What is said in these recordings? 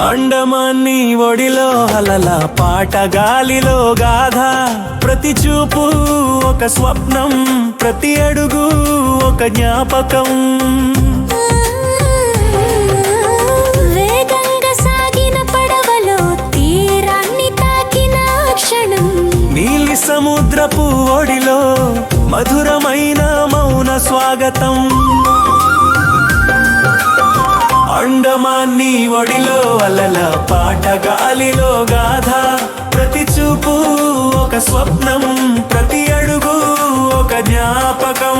అండమాన్ని ఒడిలో అలల పాట గాలిలో గాథ ప్రతి చూపు ఒక స్వప్నం ప్రతి అడుగు ఒక జ్ఞాపకం వేగంగా సాగిన పడవలో తీరాన్ని తాకిన క్షణం నీలి సముద్రపు ఒడిలో మధురమైన మౌన స్వాగతం అండమాన్ని ఒడిలో అలల పాట గాలిలో గాథ ప్రతి చూపు ఒక స్వప్నం ప్రతి అడుగు ఒక జ్ఞాపకం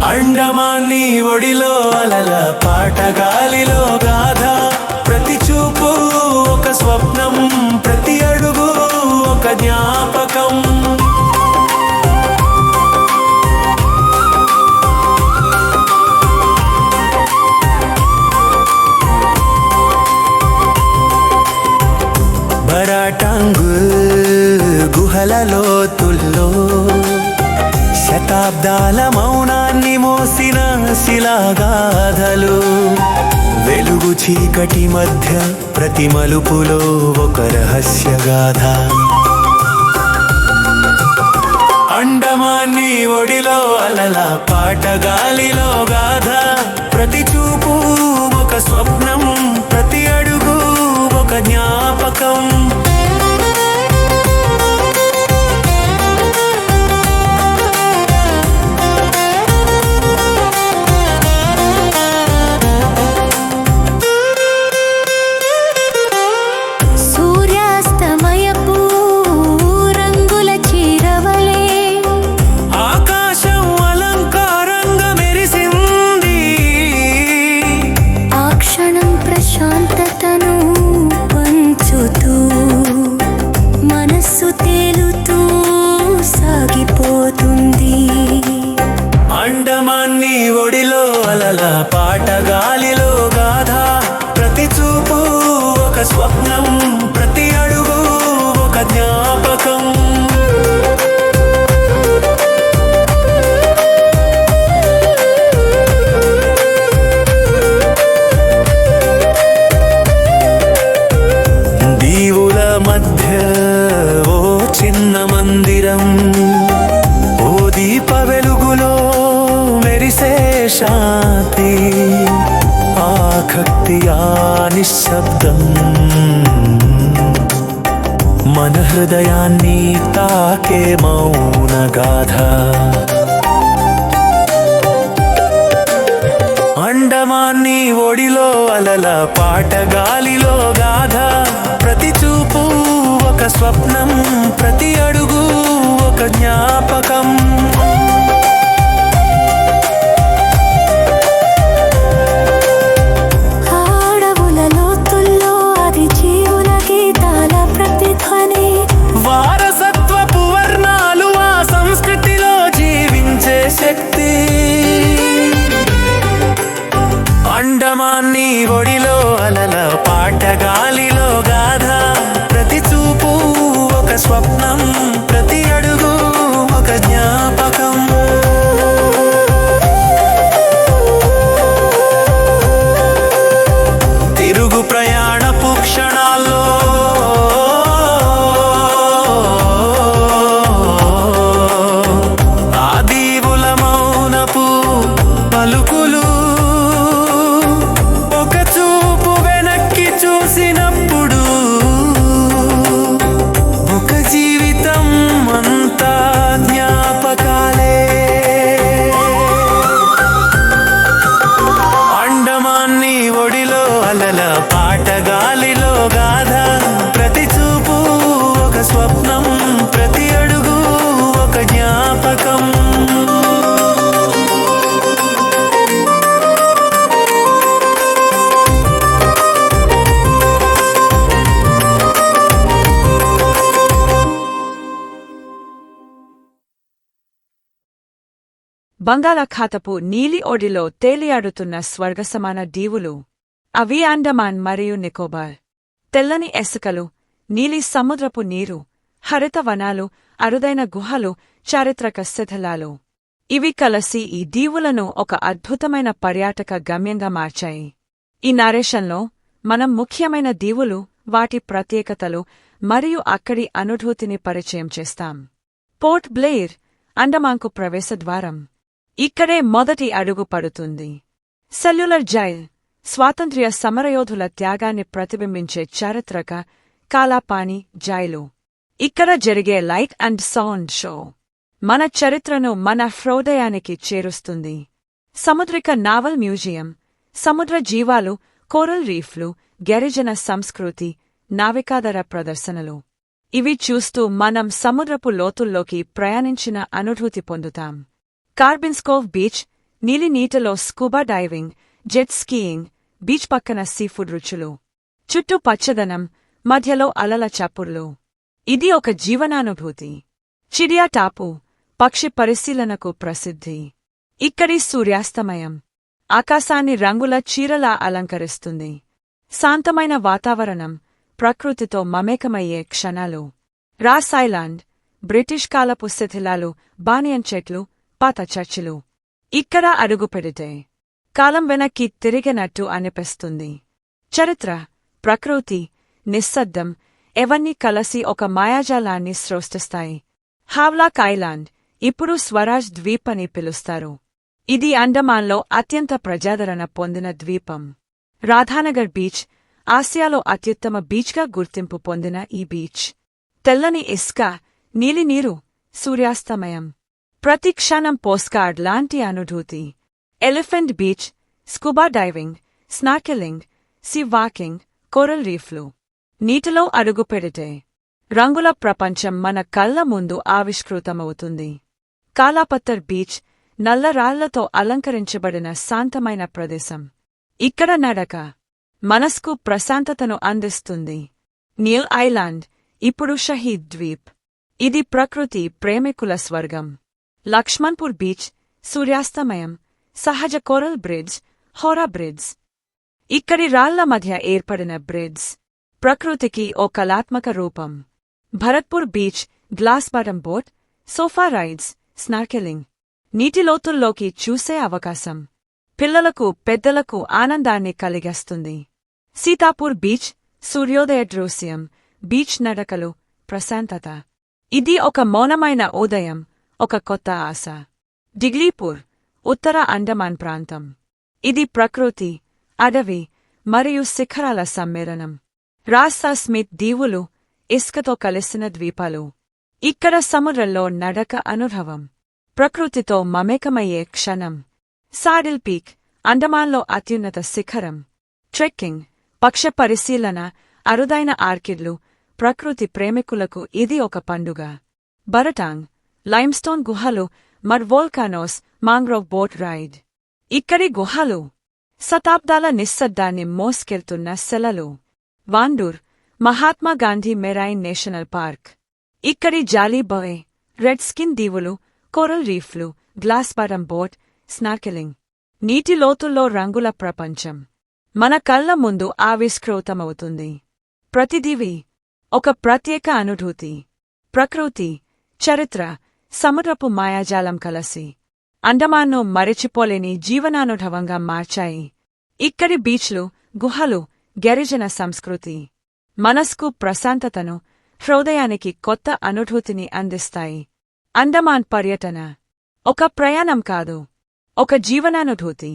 అండమాన్ని ఒడిలో అలల పాట గాలిలో గాథ ప్రతి చూపు ఒక స్వప్నం ప్రతి అడుగు ఒక జ్ఞాపకం బరాటాంగుల్ గుహల లోతుల్లో శతాబ్దాల మౌనాన్ని మోసిన శిలాగాథలు వెలుగు చీకటి మధ్య ప్రతి మలుపులో ఒక రహస్యగాథ అండమాన్ని ఒడిలో అలల పాట గాలిలో గాథ ప్రతి చూపు ఒక స్వప్నం ప్రతి అడుగు ఒక జ్ఞాపకం శాంతతను పంచుతూ మనస్సు తేలుతూ సాగిపోతుంది అండమాన్ని ఒడిలో అలల పాట గాలిలో గాథ ప్రతి చూపు ఒక స్వప్నం ప్రతి అడుగు ఒక జ్ఞాపకం మధ్య ఓ చిన్న మందిరం ఓ దీప వెలుగులో మెరిసే శాంతి ఆఖక్తి ఆ నిశ్శబ్దం మన హృదయాన్ని తాకే మౌన గాథ అండమాన్ని ఒడిలో అలల పాట గాలిలో గాథ ప్రతి చూపు ఒక స్వప్నం ప్రతి అడుగు ఒక జ్ఞాపకం అడవుల లోతుల్లో అది జీవుల గీతాల ప్రతిధ్వని వారసత్వపు వర్ణాలు ఆ సంస్కృతిలో జీవించే శక్తి అండమాన్ని ఒడిలో అలల పాట గాలిలో గాథ ప్రతి చూపు ఒక స్వప్నం ప్రతి అడుగు ఒక జ్ఞాపకం తిరుగు ప్రయాణపు క్షణాల్లో ఆ దీవుల మౌనపు పలుకులు ఒక చూపు బంగాళాఖాతపు నీలి ఒడిలో తేలియాడుతున్న స్వర్గసమాన దీవులు. అవి అండమాన్ మరియు నికోబార్. తెల్లని ఎసుకలు, నీలి సముద్రపు నీరు, హరిత వనాలు, అరుదైన గుహలు, చారిత్రక శిథిలాలు. ఇవి కలసి ఈ దీవులను ఒక అద్భుతమైన పర్యాటక గమ్యంగా మార్చాయి. ఈ నరేషన్లో మనం ముఖ్యమైన దీవులు, వాటి ప్రత్యేకతలు మరియు అక్కడి అనుభూతిని పరిచయం చేస్తాం. పోర్ట్ బ్లెయిర్, అండమాన్కు ప్రవేశద్వారం. ఇక్కడే మొదటి అడుగు పడుతుంది. సెల్యులర్ జైల్, స్వాతంత్ర్య సమరయోధుల త్యాగాన్ని ప్రతిబింబించే చారిత్రక కాలాపాని జైలు. ఇక్కడ జరిగే లైట్ అండ్ సౌండ్ షో మన చరిత్రను మన హృదయానికి చేరుస్తుంది. సముద్రిక నావల్ మ్యూజియం, సముద్ర జీవాలు, కోరల్ రీఫ్లు, గిరిజన సంస్కృతి, నావికాదర ప్రదర్శనలు. ఇవి చూస్తూ మనం సముద్రపు లోతుల్లోకి ప్రయాణించిన అనుభూతి పొందుతాం. కార్బిన్స్కోవ్ బీచ్, నీలి నీటిలో scuba diving, jet skiing, beach పక్కన సీఫుడ్ రుచులు. చుట్టూ పచ్చదనం, మధ్యలో అలల చప్పుర్లు. ఇది ఒక జీవనానుభూతి. చిడియా టాపు, పక్షి పరిశీలనకు ప్రసిద్ధి. ఇక్కడి సూర్యాస్తమయం ఆకాశాన్ని రంగుల చీరలా అలంకరిస్తుంది. శాంతమైన వాతావరణం, ప్రకృతితో మమేకమయ్యే క్షణాలు. రాస్ ఐలాండ్, బ్రిటిష్ కాలపు శిథిలాలు, బానియన్ చెట్లు, పాత చర్చిలు. ఇక్కడ అడుగుపెడితే కాలం వెనక్కి తిరిగినట్టు అనిపిస్తుంది. చరిత్ర, ప్రకృతి, నిశ్శబ్దం ఎవన్నీ కలసి ఒక మాయాజాలాన్ని సృష్టిస్తాయి. హావ్లాక్ ఐలాండ్, ఇప్పుడు స్వరాజ్ ద్వీప్ అని పిలుస్తారు. ఇది అండమాన్లో అత్యంత ప్రజాదరణ పొందిన ద్వీపం. రాధానగర్ బీచ్, ఆసియాలో అత్యుత్తమ బీచ్గా గుర్తింపు పొందిన ఈ బీచ్. తెల్లని ఇసుక, నీలినీరు, సూర్యాస్తమయం. ప్రతి క్షణం పోస్ట్కార్డ్ లాంటి అనుభూతి. Elephant beach, scuba diving, snorkelling, sea walking, coral రీఫ్లు. నీటిలో అడుగుపెడితే రంగుల ప్రపంచం మన కళ్ల ముందు ఆవిష్కృతమవుతుంది. కాలాపత్తర్ బీచ్, నల్ల రాళ్లతో అలంకరించబడిన శాంతమైన ప్రదేశం. ఇక్కడ నడక మనస్కు ప్రశాంతతను అందిస్తుంది. నీల్ ఐలాండ్, ఇప్పుడు షహీద్ ద్వీప్. ఇది ప్రకృతి ప్రేమికుల స్వర్గం. లక్ష్మణ్పూర్ బీచ్, సూర్యాస్తమయం, సహజ కోరల్ బ్రిడ్జ్, హోరా బ్రిడ్జ్. ఇక్కడి రాళ్ల మధ్య ఏర్పడిన బ్రిడ్జ్ ప్రకృతికి ఓ కళాత్మక రూపం. Bharatpur beach, glass bottom boat, sofa rides, snorkelling. నీటిలోతుల్లోకి చూసే అవకాశం పిల్లలకు, పెద్దలకు ఆనందాన్ని కలిగిస్తుంది. సీతాపూర్ బీచ్, సూర్యోదయ దృశ్యం, బీచ్ నడకలు, ప్రశాంతత. ఇది ఒక మౌనమైన ఉదయం, ఒక కొత్త ఆశ. డిగ్లీపూర్, ఉత్తర అండమాన్ ప్రాంతం. ఇది ప్రకృతి, అడవి మరియు శిఖరాల సమ్మేళనం. రాస్తా స్మిత్ దీవులు, ఇసుకతో కలిసిన ద్వీపాలు. ఇక్కడ సముద్రంలో నడక అనుభవం, ప్రకృతితో మమేకమయ్యే క్షణం. సాడిల్ పీక్, అండమాన్లో అత్యున్నత శిఖరం. ట్రెక్కింగ్, పక్ష పరిశీలన, అరుదైన ఆర్కిడ్లు, ప్రకృతి ప్రేమికులకు ఇది ఒక పండుగ. బరటాంగ్, లైమ్స్టోన్ గుహలు, mud volcanoes, mangrove boat ride. ఇక్కడి గుహలు శతాబ్దాల నిశ్శబ్దాన్ని మోసుకెళ్తున్న సెలలు. Wandoor, Mahatma Gandhi marine national park. ఇక్కడి జాలీ బాయ్, రెడ్ స్కిన్ దీవులు, కోరల్ రీఫ్లు, గ్లాస్ బాటమ్ బోట్, స్నార్కెలింగ్. నీటి లోతుల్లో రంగుల ప్రపంచం మన కళ్ల ముందు ఆవిష్కృతమవుతుంది. ప్రతిదీవి ఒక ప్రత్యేక అనుభూతి. ప్రకృతి, చరిత్ర, సముద్రపు మాయాజాలం కలసి అండమాన్ను మరచిపోలేని జీవనానుభవంగా మార్చాయి. ఇక్కడి బీచ్లు, గుహలు, గిరిజన సంస్కృతి మనస్కు ప్రశాంతతను, హృదయానికి కొత్త అనుభూతిని అందిస్తాయి. అండమాన్ పర్యటన ఒక ప్రయాణం కాదు, ఒక జీవనానుభూతి.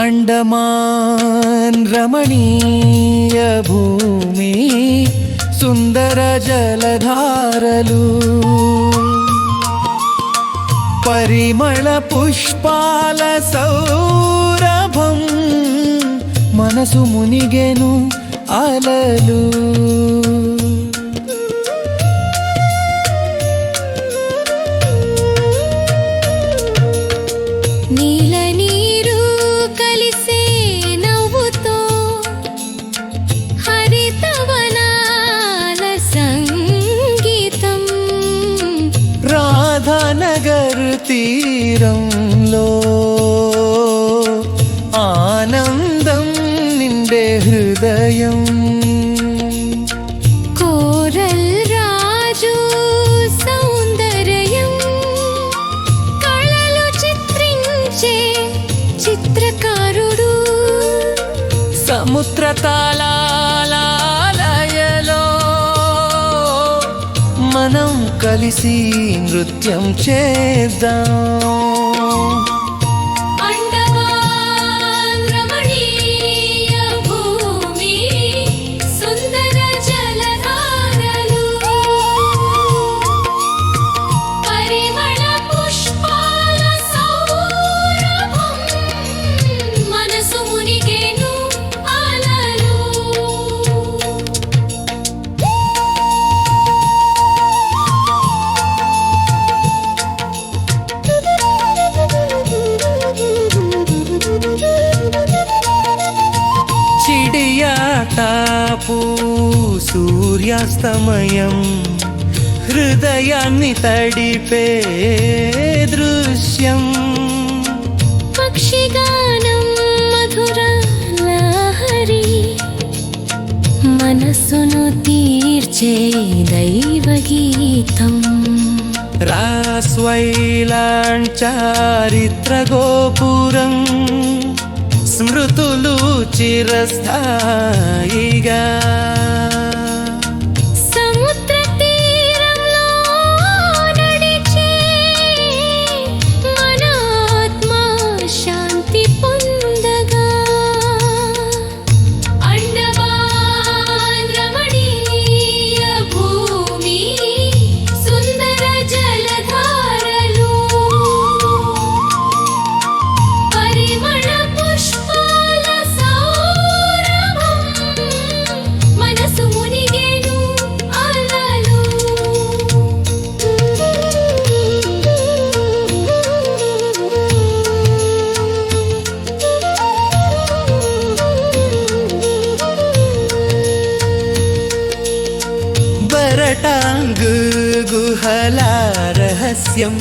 అండమాన్ రమణీయ భూమి, సుందర జలధారలు పరిమళ పుష్పాల సౌరభం మనసు మునిగెను అలలు నీల నీరు కలిసే నవ్వుతో హరితవనాల సంగీతం రాధానగర్ తీరంలో ఆనందం నిండే హృదయం కోరల్ రాజు సౌందర్యం కళలు చిత్రించే చిత్రకారుడు సముద్ర తాళాలయలో మనం కలిసి నృత్యం చేద్దాం అండమాన్ రమణీయ భూమి సుందర జలధారలు పరిమళ పుష్పాల సౌరభం మనసు మునిగెను అలలు చిడియాటాపు సూర్యాస్తమయం హృదయాన్ని తడిపే దృశ్యం పక్షిగానం మధుర లహరి మనసును తీర్చే దైవ గీతం రాస్వైలాండ్ చారిత్ర గోపురం స్మృతులు చిరస్థాయిగా సముద్ర తీరంలో నడిచే మన ఆత్మ శాంతి పొందగా అండమాన్ రమణీయ భూమి సుందర జలధారలు పరిమళ పుష్పాల సౌరభం మనసు మునిగెను అలలు బరటాంగ్ గుహల రహస్యం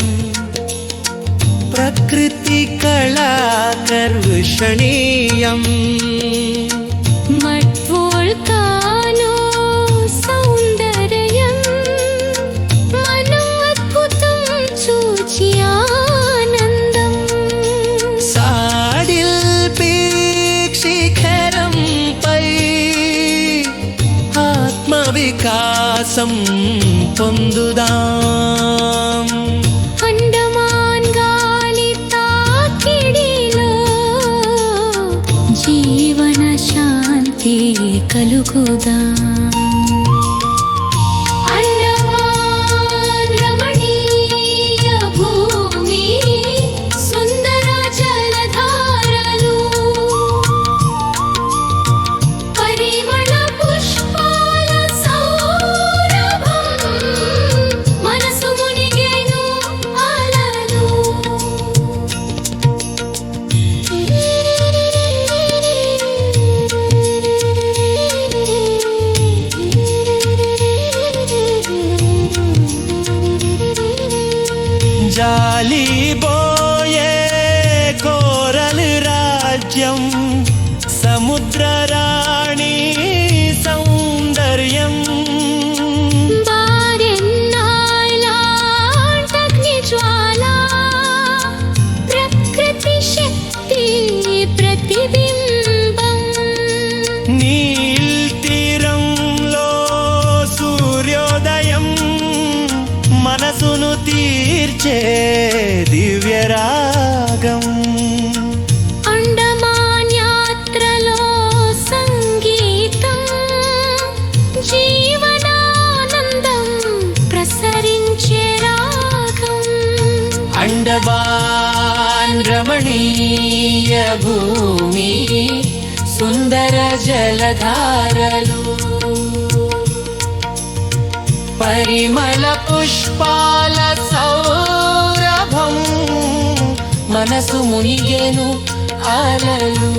ప్రకృతి కళాకర్షణీయం మట్వోల్కానో సౌందర్యం మనం అద్భుతం చూచి ఆనందం సాడిల్ పీక్ శిఖరంపై ఆత్మవికాసం పొందుదాం అండమాన్ గాలి తాకిడిలో జీవన శాంతి కలుగుదాం అండమాన్ రమణీయ భూమి సుందర జలధారలు పరిమళ పుష్పాల సౌరభం మనసు మునిగెను అలలు జాలి బోయే కోరల్ రాజ్యం సముద్ర రాణి సౌందర్యం బారెన్నాళ్ళాంటగ్ని జ్వాల ప్రకృతి శక్తి ప్రతిబింబం నీల్ తీరంలో సూర్యోదయం మనసును తీర్చే దివ్యరాగం అండమాన్ యాత్రలో సంగీతం జీవన నయనబాన్ రమణీయ భూమి సుందర జలధారలు పరిమళ పుష్పాల సౌరభం మనసు మునిగెను అలలు